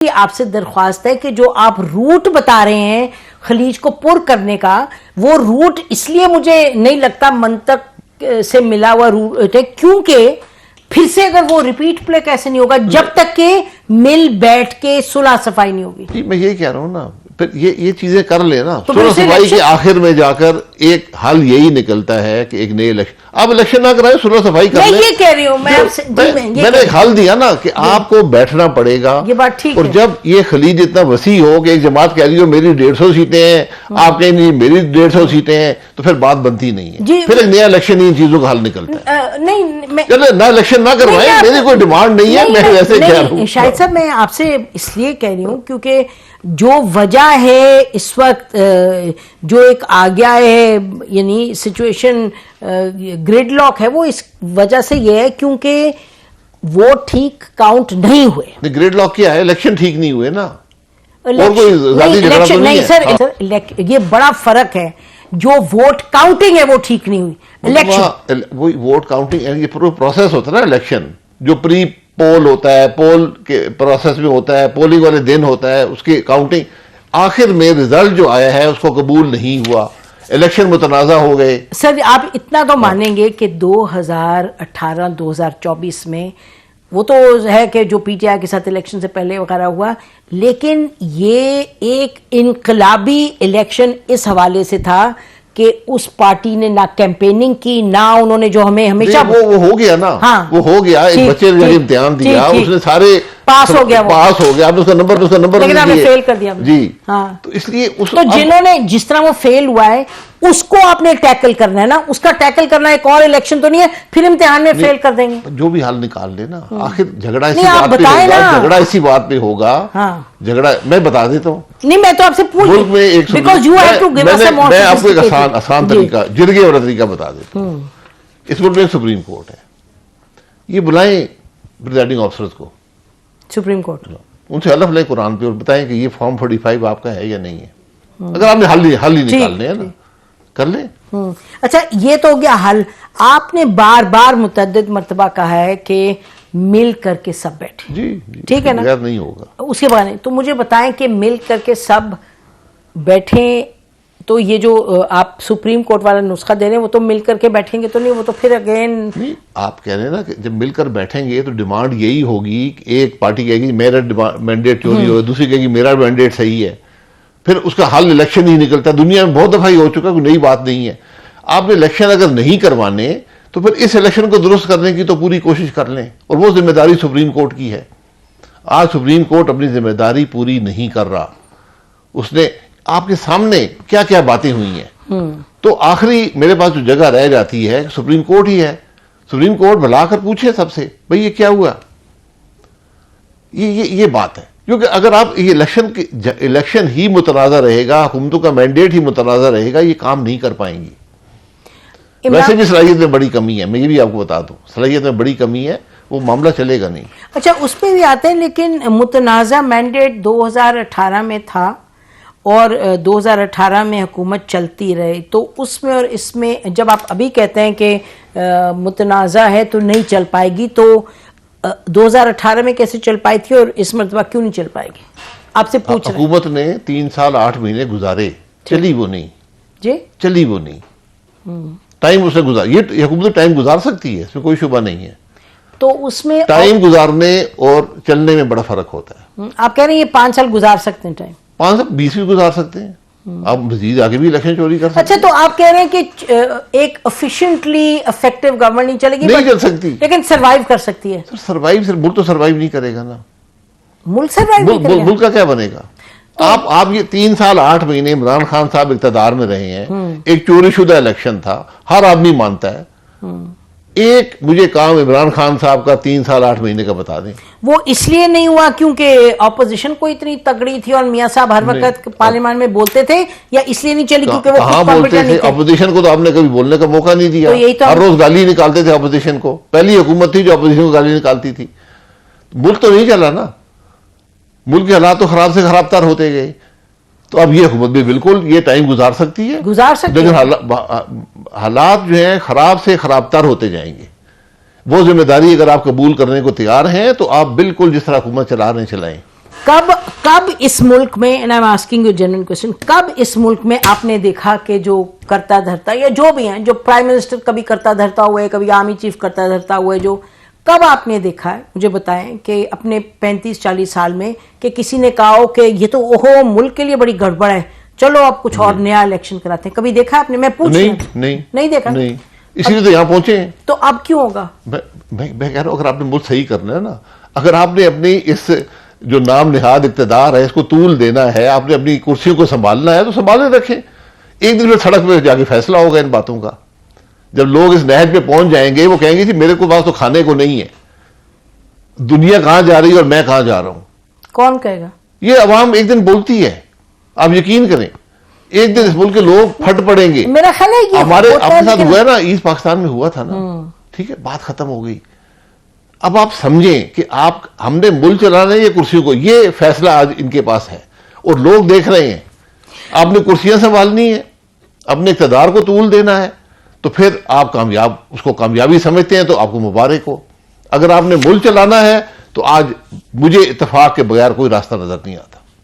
आपसे दरख्वास्त है कि जो आप रूट बता रहे हैं खलीज को पुर करने का, वो रूट इसलिए मुझे नहीं लगता मंतक से मिला हुआ रूट है, क्योंकि फिर से अगर वो रिपीट प्ले कैसे नहीं होगा जब तक के मिल बैठ के सुलह सफाई नहीं होगी। मैं यही कह रहा हूं ना, फिर ये चीजें कर लेना, तो सुलह सफाई के आखिर में जाकर एक हल यही निकलता है कि एक नए इलेक्शन, आप इलेक्शन ना कराए, सुलह सफाई कर मैं लें। ये कह रही हूँ, मैंने एक हल दिया ना कि आपको बैठना पड़ेगा, ये बात ठीक और है। जब ये खलीज इतना वसी हो कि एक जमात कह रही हो मेरी 150 सीटें हैं, आप कहें नहीं मेरी 150 सीटें हैं, तो फिर बात बनती नहीं है, फिर एक नया इलेक्शन इन चीजों का हल निकलता है। नहीं, चले ना इलेक्शन ना करवाएं, मेरी कोई डिमांड नहीं है, मैं वैसे कह रहा हूँ। शाहिद साहब, मैं आपसे इसलिए कह रही हूँ क्योंकि जो वजह है इस वक्त जो एक आ गया है, यानी सिचुएशन ग्रिडलॉक है, वो इस वजह से ये है क्योंकि वो ठीक काउंट नहीं हुए। ग्रिडलॉक क्या है? इलेक्शन ठीक नहीं हुए ना, इलेक्शन नहीं सर, ये बड़ा फर्क है। जो वोट काउंटिंग है वो ठीक नहीं हुई, इलेक्शन वही वोट काउंटिंग, ये पूरा प्रोसेस होता है ना इलेक्शन, जो प्री पोल होता है, पोल के प्रोसेस में होता है, पोलिंग वाले दिन होता है, उसकी काउंटिंग, आखिर में रिजल्ट जो आया है उसको कबूल नहीं हुआ, इलेक्शन मुतनाज़ा हो गए। सर आप इतना तो मानेंगे कि 2018-2024 में वो तो है कि जो पीटीआई के साथ इलेक्शन से पहले वगैरह हुआ, लेकिन ये एक इनकलाबी इलेक्शन इस हवाले से था कि उस पार्टी ने ना कैंपेनिंग की, ना उन्होंने जो हमें हमेशा वो हो गया ना। हाँ, वो हो गया, एक बच्चे ने इम्तिहान दिया, उसने सारे पास हो गया, आपने उसका नंबर लेकिन आपने फेल कर दिया जी। हाँ, तो इसलिए तो जिन्होंने जिस तरह वो फेल हुआ है उसको आपने टैकल करना है ना, उसका टैकल करना है, एक और इलेक्शन तो नहीं है फिर इम्तिहान में फेल कर देंगे। जो भी हल निकाल लेना, आखिर झगड़ा इसी बात पे होगा, झगड़ा इसी बात पे होगा। झगड़ा मैं बता देता हूँ, नहीं मैं तो आपसे पूछ, because you have to give us a more, मैं आपको एक आसान तरीका, जिरगे वाला तरीका बता देता हूँ। इस मुल्क में सुप्रीम कोर्ट है, ये बुलाएं प्रिजाइडिंग ऑफिसर्स को सुप्रीम कोर्ट, उनसे हलफ लें कुरान पे और बताएं कि ये फॉर्म 45 आपका है या नहीं है। अगर आपने हल ही निकालने हैं ना, कर ले। अच्छा, ये तो हो गया हल। आपने बार बार मुतअद्दिद मर्तबा कहा है कि मिल करके सब बैठे, जी, ठीक है ना, नहीं होगा उसके बाद नहीं। तो मुझे बताएं कि मिल करके सब बैठे, तो ये जो आप सुप्रीम कोर्ट वाला नुस्खा दे रहे हैं वो तो मिल करके बैठेंगे तो नहीं, वो तो फिर अगेन नहीं। आप कह रहे हैं ना कि जब मिलकर बैठेंगे तो डिमांड यही होगी कि एक पार्टी कहेगी मेरा मैंडेट चोरी हो, दूसरी कहेगी मेरा मैंडेट सही है, फिर उसका हल इलेक्शन ही निकलता है। दुनिया में बहुत दफा ही हो चुका, कोई नई बात नहीं है। आपने इलेक्शन अगर नहीं करवाने तो फिर इस इलेक्शन को दुरुस्त करने की तो पूरी कोशिश कर लें, और वो जिम्मेदारी सुप्रीम कोर्ट की है। आज सुप्रीम कोर्ट अपनी जिम्मेदारी पूरी नहीं कर रहा। उसने आपके सामने क्या क्या बातें हुई हैं, तो आखिरी मेरे पास जो जगह रह जाती है सुप्रीम कोर्ट ही है। सुप्रीम कोर्ट बुलाकर पूछे सबसे, भाई ये क्या हुआ, ये बात है। क्योंकि अगर आप ये इलेक्शन ही मुतनाज़ा रहेगा, हुकूमतों का मैंडेट ही मुतनाज़ा रहेगा, ये काम नहीं कर पाएंगी। वैसे भी सलाहियत में बड़ी कमी है, मैं ये भी आपको बता दूं, सलाहियत में बड़ी कमी है, वो मामला चलेगा नहीं। अच्छा, उस पर भी आते हैं, लेकिन मुतनाज़ा मैंडेट 2018 में था और 2018 में हुकूमत चलती रही, तो उसमें और इसमें जब आप अभी कहते हैं कि मुतनाज़ा है तो नहीं चल पाएगी, तो 2018 में कैसे चल पाई थी और इस मरतबा क्यों नहीं चल पाएगी? आपसे पूछ रहे हैं। हुकूमत ने 3 साल 8 महीने गुजारे, चली वो नहीं जी, चली वो नहीं, टाइम उसने गुजार, ये हुकूमत टाइम गुजार सकती है, इसमें कोई शुबा नहीं है। तो उसमें टाइम गुजारने और चलने में बड़ा फर्क होता है। आप कह रहे हैं ये 5 साल गुजार सकते हैं टाइम, 5 साल 20 भी गुजार सकते हैं, आप मजीद आगे भी इलेक्शन चोरी कर सकते हैं। अच्छा, तो आप कह रहे हैं कि एक एफिशिएंटली इफेक्टिव गवर्नमेंट नहीं चलेगी, नहीं चल सकती, लेकिन सरवाइव कर सकती है। सरवाइव, मुल्क तो सरवाइव नहीं करेगा ना, मुल्क सरवाइव नहीं करेगा, मुल्क का क्या बनेगा? तो आप ये 3 साल 8 महीने इमरान खान साहब इक़्तिदार में रहे हैं, एक चोरीशुदा इलेक्शन था, हर आदमी मानता है। एक मुझे काम इमरान खान साहब का 3 साल 8 महीने का बता दें। वो इसलिए नहीं हुआ क्योंकि ऑपोजिशन को इतनी तगड़ी थी और मियां साहब हर वक्त पार्लियामेंट में बोलते थे, या इसलिए नहीं चली क्योंकि वो बोलते थे? ऑपोजिशन को तो आपने कभी बोलने का मौका नहीं दिया, तो हर रोज गाली निकालते थे ऑपोजिशन को। पहली हुकूमत थी जो ऑपोजिशन को गाली निकालती थी। मुल्क तो नहीं चला ना, मुल्क के हालात तो खराब से खराब तर होते गए। तो अब ये हुकूमत भी बिल्कुल ये टाइम गुजार सकती है, लेकिन हालात जो हैं खराब से खराब तर होते जाएंगे। वो जिम्मेदारी अगर आप कबूल करने को तैयार हैं तो आप बिल्कुल जिस तरह हुकूमत चला रहे हैं चलाएं। कब इस मुल्क में, and I am asking you genuine question, कब इस मुल्क में आपने देखा कि जो करता धरता या जो भी हैं, जो प्राइम मिनिस्टर कभी करता धरता हुआ है, कभी आर्मी चीफ करता धरता हुआ है, जो कब आपने देखा है, मुझे बताएं, कि अपने 35-40 साल में कि किसी ने कहा हो कि ये तो ओहो मुल्क के लिए बड़ी गड़बड़ है, चलो अब कुछ और नया इलेक्शन कराते हैं? कभी देखा आपने? मैं पूछ रही हूं। नहीं देखा। नहीं, इसीलिए तो यहां पहुंचे हैं। तो अब क्यों होगा? मैं कह रहा हूं, अगर आपने मुल्क सही करना है ना, अगर आपने अपनी इस जो नाम निहाद इक़्तिदार है इसको तूल देना है, आपने अपनी कुर्सियों को संभालना है, तो संभाले रखें। एक दिन फिर सड़क पे जाके फैसला होगा इन बातों का। जब लोग इस नहज पे पहुंच जाएंगे, वो कहेंगे जी मेरे को पास तो खाने को नहीं है, दुनिया कहां जा रही है और मैं कहां जा रहा हूं। कौन कहेगा? ये अवाम एक दिन बोलती है, आप यकीन करें, एक दिन इस मुल्क के लोग फट पड़ेंगे। मेरा ख्याल है ये हमारे अपने साथ हुआ है ना, ईस्ट पाकिस्तान में हुआ था ना, ठीक है, बात खत्म हो गई। अब आप समझें कि हमने मुल्क चलाना है, ये कुर्सियों को, ये फैसला आज इनके पास है और लोग देख रहे हैं। आपने कुर्सियां संभालनी है, अपने इक़्तिदार को तूल देना है, तो फिर आप उसको कामयाबी समझते हैं तो आपको मुबारक हो। अगर आपने मुल्क चलाना है तो आज मुझे इत्तेफाक के बगैर कोई रास्ता नजर नहीं आता।